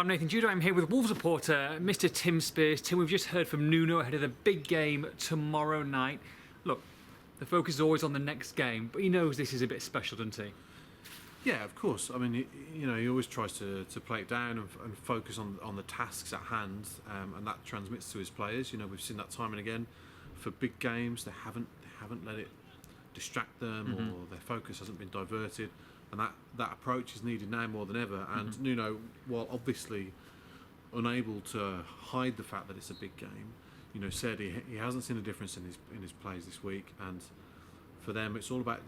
I'm Nathan Judah. I'm here with Wolves reporter Mr. Tim Spiers. Tim, we've just heard from Nuno ahead of the big game tomorrow night. Look, the focus is always on the next game, but he knows this is a bit special, doesn't he? Yeah, of course. I mean, he always tries to play it down and focus on the tasks at hand, and that transmits to his players. We've seen that time and again. For big games, they haven't let it distract them, or their focus hasn't been diverted. And that approach is needed now more than ever. And Nuno, while obviously unable to hide the fact that it's a big game, said he hasn't seen a difference in his plays this week. And for them, it's all about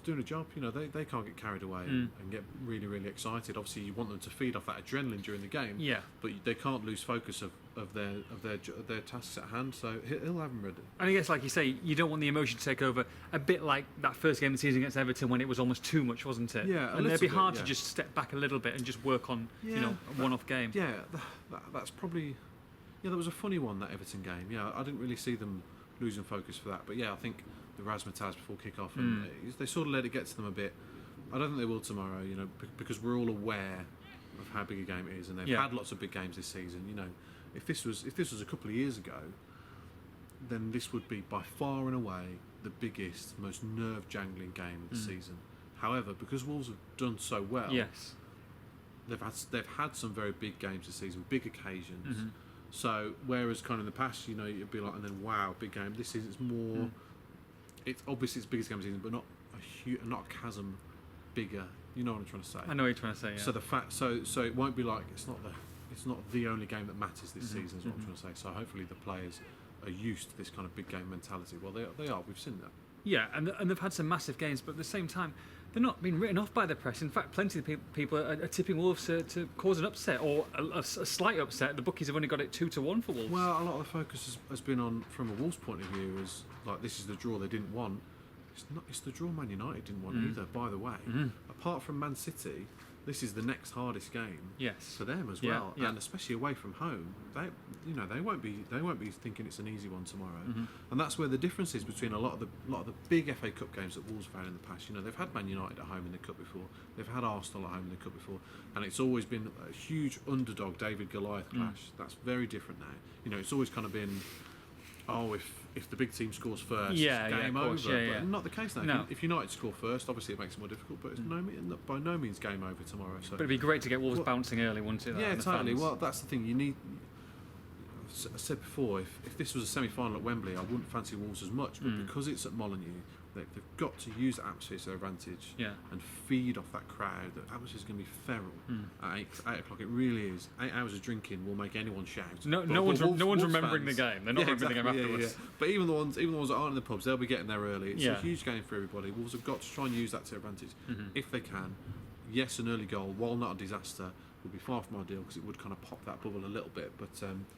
doing a job. They can't get carried away and get really, really excited. Obviously, you want them to feed off that adrenaline during the game. Yeah. But they can't lose focus of their tasks at hand. So he'll have them ready. And I guess, like you say, you don't want the emotion to take over. A bit like that first game of the season against Everton when it was almost too much, wasn't it? Yeah. And it'd be hard to just step back a little bit and just work on a one-off game. Yeah. That's probably. Yeah, that was a funny one, that Everton game. Yeah, I didn't really see them losing focus for that. But yeah, I think the razzmatazz before kick-off, and they sort of let it get to them a bit. I don't think they will tomorrow, because we're all aware of how big a game it is, and they've had lots of big games this season. If this was a couple of years ago, then this would be by far and away the biggest, most nerve-jangling game of the season. However, because Wolves have done so well, they've had some very big games this season, big occasions. So whereas kind of in the past, you'd be like, and then wow, big game. This season it's more. It's obviously it's the biggest game of the season, but not a chasm bigger. You know what I'm trying to say? I know what you're trying to say. Yeah. So the fact, so it won't be like it's not the only game that matters this season. Is what I'm trying to say. So hopefully the players are used to this kind of big game mentality. Well, they are. We've seen that. Yeah, and they've had some massive games, but at the same time, they're not being written off by the press. In fact, plenty of people are tipping Wolves to cause an upset or a slight upset. The bookies have only got it 2-1 for Wolves. Well, a lot of the focus has been on, from a Wolves point of view, is like this is the draw they didn't want. It's the draw Man United didn't want either. By the way, apart from Man City, this is the next hardest game for them as well, and especially away from home. They won't be thinking it's an easy one tomorrow, and that's where the difference is between a lot of the big FA Cup games that Wolves have had in the past. They've had Man United at home in the cup before, they've had Arsenal at home in the cup before, and it's always been a huge underdog David Goliath clash. That's very different now. It's always kind of been, if the big team scores first, game over. But not the case now. No. If United score first, obviously it makes it more difficult, but it's by no means game over tomorrow. So. But it'd be great to get Wolves bouncing early, wouldn't it? Yeah, totally. Well, that's the thing. You need. I said before, if this was a semi-final at Wembley, I wouldn't fancy Wolves as much. But because it's at Molineux, they've got to use the atmosphere to their advantage and feed off that crowd. The atmosphere is going to be feral at 8 o'clock. It really is. 8 hours of drinking will make anyone shout. No one's remembering the game. They're not remembering the game afterwards. But even the ones that aren't in the pubs, they'll be getting there early. It's a huge game for everybody. Wolves have got to try and use that to their advantage if they can. Yes, an early goal, while not a disaster, would be far from ideal because it would kind of pop that bubble a little bit. But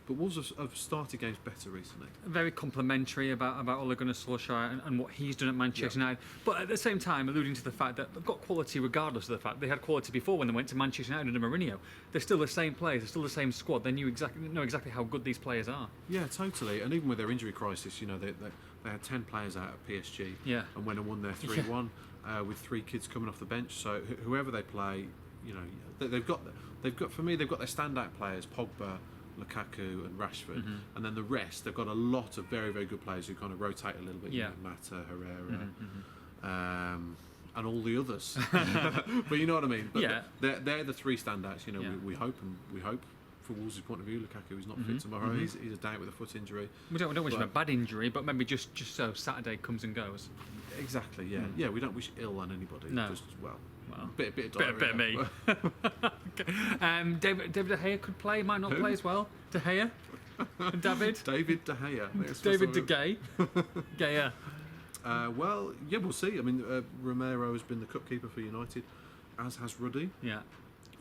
Wolves have started games better recently. Very complimentary about Ole Gunnar Solskjaer and what he's done at Manchester United. But at the same time, alluding to the fact that they've got quality regardless of the fact they had quality before when they went to Manchester United under Mourinho. They're still the same players. They're still the same squad. They know exactly how good these players are. Yeah, totally. And even with their injury crisis, they had 10 players out at PSG and went and won their 3-1 with 3 kids coming off the bench. So whoever they play, they've got for me they've got their standout players, Pogba, Lukaku and Rashford, and then the rest they've got a lot of very, very good players who kind of rotate a little bit. Mata, Herrera, and all the others. But you know what I mean. But they're the 3 standouts. We hope for Wolves' point of view, Lukaku is not fit tomorrow. He's a doubt with a foot injury. We don't wish him a bad injury, but maybe just so Saturday comes and goes. Exactly. Yeah. Yeah. We don't wish ill on anybody. No. Just bit of diarrhea. Bit of me. Okay. David De Gea could play, might not play as well. De Gea? David De Gea. David De Gea. We'll see. I mean, Romero has been the cup keeper for United, as has Ruddy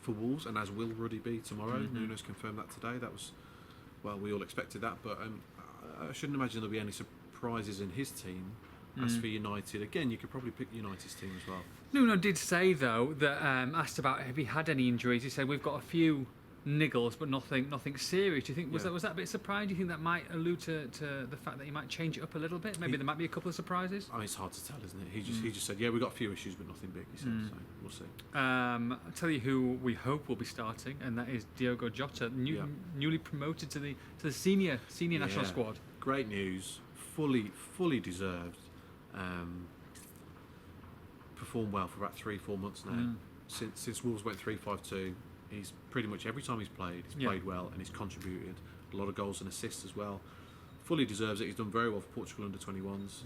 for Wolves, and as will Ruddy be tomorrow. Nuno's confirmed that today. That was, we all expected that, but I shouldn't imagine there'll be any surprises in his team. As for United, again, you could probably pick United's team as well. Nuno did say, though, that asked about have he had any injuries, he said we've got a few niggles, but nothing serious. Do you think was Yeah. that a bit surprising? Do you think that might allude to the fact that he might change it up a little bit? Maybe there might be a couple of surprises. I mean, it's hard to tell, isn't it? He just said, yeah, we've got a few issues, but nothing big. He said, so we'll see. I'll tell you who we hope will be starting, and that is Diogo Jota, newly promoted to the senior national Yeah. squad. Great news, fully deserved. Performed well for about 3-4 months now. Since Wolves went 3-5-2, he's pretty much every time he's played well and he's contributed a lot of goals and assists as well. Fully deserves it. He's done very well for Portugal under 21s.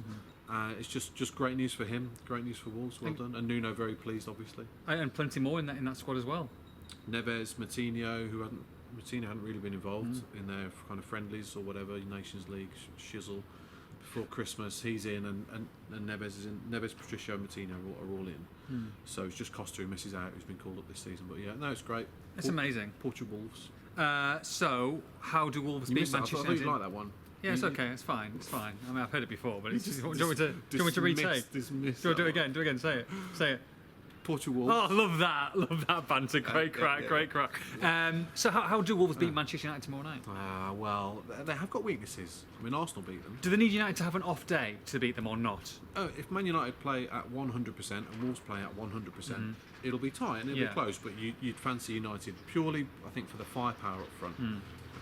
It's just great news for him. Great news for Wolves. Well done. And Nuno very pleased, obviously. And plenty more in that squad as well. Neves, Moutinho, hadn't really been involved in their kind of friendlies or whatever, Nations League shizzle before Christmas. He's in, and Neves is in. Neves, Patricio, and Moutinho are all in. So it's just Costa who misses out, who's been called up this season. But yeah, no, it's great. It's amazing. Portugal Wolves. So how do Wolves You beat missed that. I Manchester thought you United? like that one. Yeah, it's okay. It's fine. I mean, I've heard it before, but it's just, do you want me to retake? Dismiss Do you want to do it that again? Do it again. Say it. Portugal Oh, Wolves. I love that banter. Great crack, yeah. great crack. So how do Wolves beat Manchester United tomorrow night? Well, they have got weaknesses. I mean, Arsenal beat them. Do they need United to have an off day to beat them or not? Oh, if Man United play at 100% and Wolves play at 100%, it'll be tight and it'll be close. But you'd fancy United purely, I think, for the firepower up front.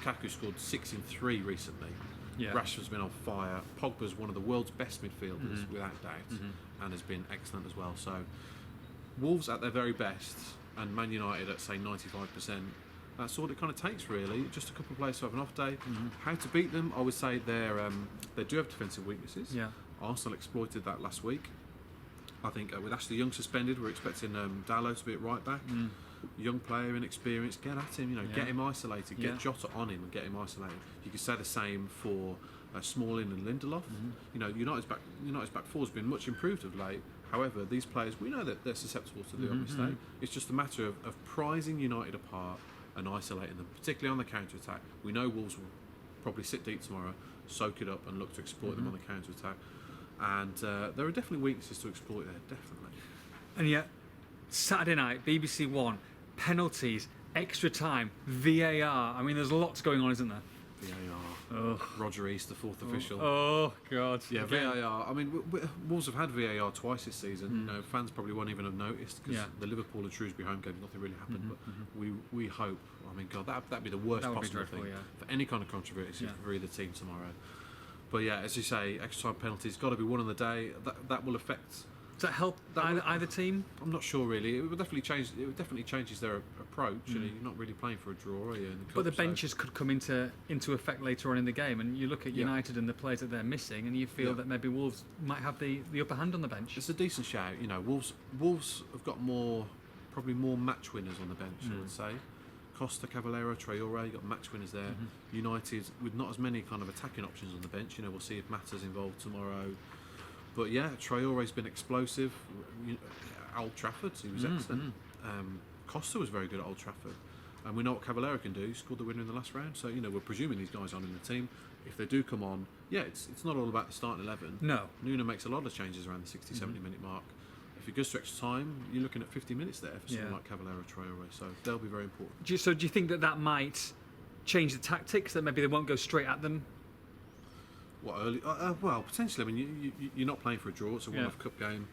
Lukaku scored 6 in 3 recently. Yeah. Rashford's been on fire. Pogba's one of the world's best midfielders, without doubt, and has been excellent as well. So Wolves at their very best and Man United at, say, 95%. That's all it kind of takes, really. Just a couple of players to have an off day. How to beat them? I would say they do have defensive weaknesses. Yeah. Arsenal exploited that last week. I think with Ashley Young suspended, we're expecting Dalot to be at right back. Young player, inexperienced. Get at him, get him isolated. Get Jota on him and get him isolated. You could say the same for Smalling and Lindelof. United's back four has been much improved of late. However, these players, we know that they're susceptible to the odd mistake. It's just a matter of prizing United apart and isolating them, particularly on the counter-attack. We know Wolves will probably sit deep tomorrow, soak it up and look to exploit them on the counter-attack. And there are definitely weaknesses to exploit there, definitely. And yet, Saturday night, BBC One, penalties, extra time, VAR. I mean, there's lots going on, isn't there? VAR. Roger East, the fourth official. Oh, God. Yeah, Again. VAR. I mean, Wolves have had VAR twice this season. Fans probably won't even have noticed because the Liverpool and Shrewsbury home game, nothing really happened. But we hope. I mean, God, that'd be the worst That would be possible dreadful, thing yeah. for any kind of controversy for either team tomorrow. But yeah, as you say, extra time penalties got to be one on the day. That will affect. Does that help either team? I'm not sure really. It would definitely change. It definitely changes their approach. You're not really playing for a draw, are you? In the But the cup, so- benches could come into effect later on in the game, and you look at United and the players that they're missing, and you feel that maybe Wolves might have the upper hand on the bench. It's a decent shout. Wolves have got probably more match winners on the bench. I would say. Costa, Cavallero, Traore, you got match winners there. United with not as many kind of attacking options on the bench. We'll see if Mata's involved tomorrow. But yeah, Traore's been explosive. Old Trafford, he was excellent. Costa was very good at Old Trafford. And we know what Cavallero can do. He scored the winner in the last round. So, we're presuming these guys aren't in the team. If they do come on, it's not all about the starting 11. No. Nuno makes a lot of changes around the 60, 70 minute mark. If it goes to extra time, you're looking at 50 minutes there for someone like Cavallero, Traore. So they'll be very important. So do you think that might change the tactics, that maybe they won't go straight at them? What, early? Well, potentially. I mean, you're not playing for a draw. It's a one-off cup game.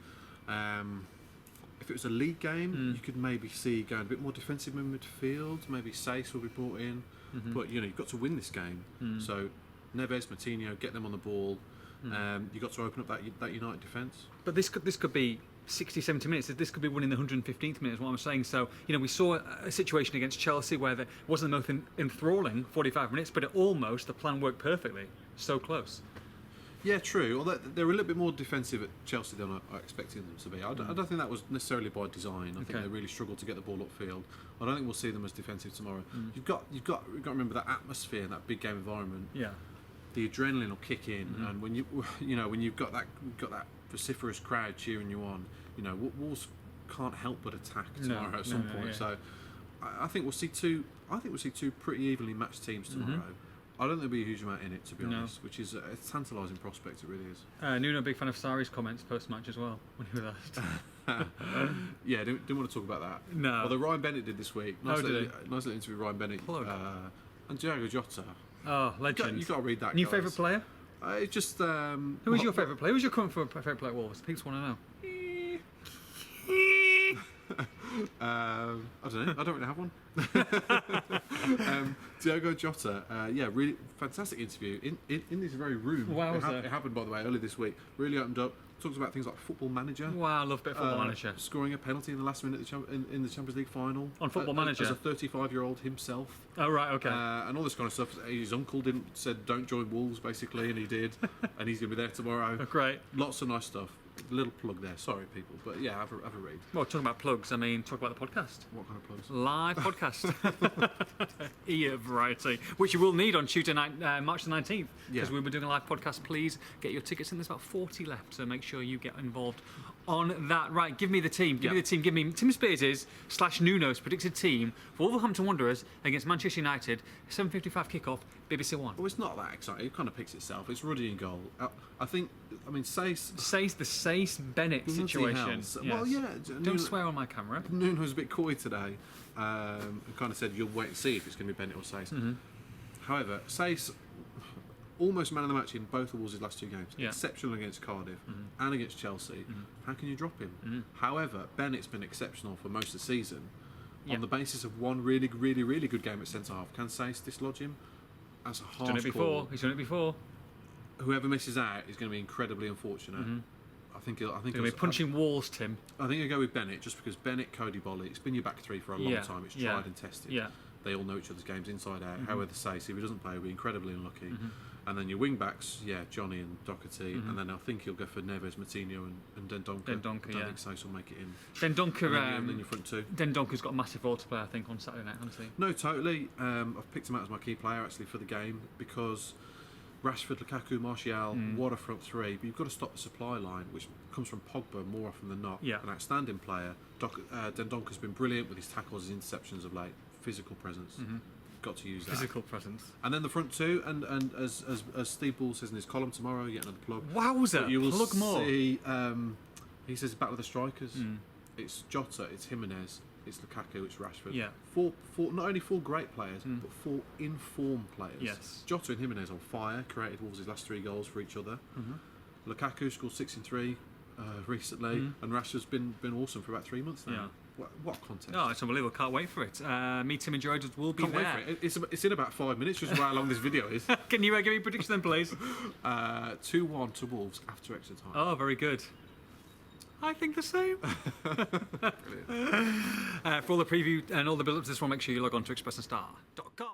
If it was a league game, you could maybe see going a bit more defensive in midfield. Maybe Sace will be brought in. But, you've got to win this game. So Neves, Moutinho, get them on the ball. You've got to open up that United defence. But this could be 60, 70 minutes. This could be winning the 115th minute, is what I'm saying. So, we saw a situation against Chelsea where there wasn't the most enthralling 45 minutes, but the plan worked perfectly. So close. Yeah, true. Although they're a little bit more defensive at Chelsea than I expected them to be. I don't think that was necessarily by design. I think they really struggled to get the ball upfield. I don't think we'll see them as defensive tomorrow. You've got to remember that atmosphere and that big game environment. Yeah. The adrenaline will kick in, and when when you've got that vociferous crowd cheering you on, Wolves can't help but attack tomorrow at some point. Yeah. So I think we'll see two. I think we'll see two pretty evenly matched teams tomorrow. I don't think there'll be a huge amount in it, to be honest, which is a tantalising prospect. It really is. Nuno, big fan of Sarri's comments post-match as well when he was asked. Yeah, didn't want to talk about that. No. Although Ryan Bennett did this week. Nice little interview with Ryan Bennett. Plug. And Diogo Jota. Oh, legend. You got to read that. New guys. favourite player? It's just. Who is your favourite player? Who's your current favourite player at Wolves? People want to know. I don't know. I don't really have one. Diogo Jota, really fantastic interview in this very room. Wow, it happened, by the way, earlier this week. Really opened up. Talks about things like Football Manager. Wow, I love a bit of Football Manager. Scoring a penalty in the last minute in the Champions League final. On Football Manager? As a 35-year-old himself. Oh, right, okay. And all this kind of stuff. His uncle said don't join Wolves, basically, and he did. And he's going to be there tomorrow. Oh, great. Lots of nice stuff. Little plug there, sorry people, but yeah, have a read. Well, talking about plugs, I mean, talk about the podcast. What kind of plugs? Live podcast. Variety, which you will need on Tuesday night, March the 19th, because we'll be doing a live podcast. Please get your tickets in. There's about 40 left, so make sure you get involved on that. Right, give me the team. Give me the team. Give me Tim Spiers' / Nuno's predicted team for Wolverhampton Wanderers against Manchester United. 7:55 kickoff, BBC One. Well, it's not that exciting. It kind of picks itself. It's Ruddy in goal. I mean, Sace Bennett situation. Yes. Well, yeah. Don't swear on my camera. Nuno was a bit coy today, and kind of said you'll wait and see if it's going to be Bennett or Sace. Mm-hmm. However, Sace almost man of the match in both of Wolves' last two games. Yeah. Exceptional against Cardiff and against Chelsea. How can you drop him? However, Bennett's been exceptional for most of the season. On the basis of one really, really, really good game at centre half, can Sace dislodge him? That's a harsh call. He's done it before. Whoever misses out is going to be incredibly unfortunate. I think he'll be punching walls, Tim. I think I'll go with Bennett, just because Bennett, Cody Bolly, it's been your back three for a long time. It's tried and tested. Yeah. They all know each other's games inside out. However, Sace, if he doesn't play, he'll be incredibly unlucky. And then your wing backs, Johnny and Doherty, and then I think he'll go for Neves, Matinho, and Dendoncker. I don't think Sace will make it in. Dendoncker. And then your front two. Dendonker's got a massive role to play, I think, on Saturday night, hasn't he? No, totally. I've picked him out as my key player actually for the game because Rashford, Lukaku, Martial, what a front three. But you've got to stop the supply line, which comes from Pogba more often than not. Yeah. An outstanding player. Dendonker's been brilliant with his tackles, his interceptions of late. Physical presence. Got to use that. Physical presence. And then the front two, and as Steve Ball says in his column tomorrow, yet another plug. Wowzer! But you will plug more. see, he says battle of the strikers. It's Jota, it's Jimenez, it's Lukaku, it's Rashford. Yeah. Four, not only four great players, but four in-form players. Yes. Jota and Jimenez on fire, created Wolves' last three goals for each other. Lukaku scored 6 in 3 recently, and Rashford's been awesome for about 3 months now. Yeah. What contest? Oh, it's unbelievable. Can't wait for it. Me, Tim and Joe will be Can't there. wait for it. It's in about 5 minutes, just how long this video is. Can you give me a prediction then, please? 2-1 to Wolves after extra time. Oh, very good. I think the same. For all the preview and all the build-up to this one, make sure you log on to expressandStar.com.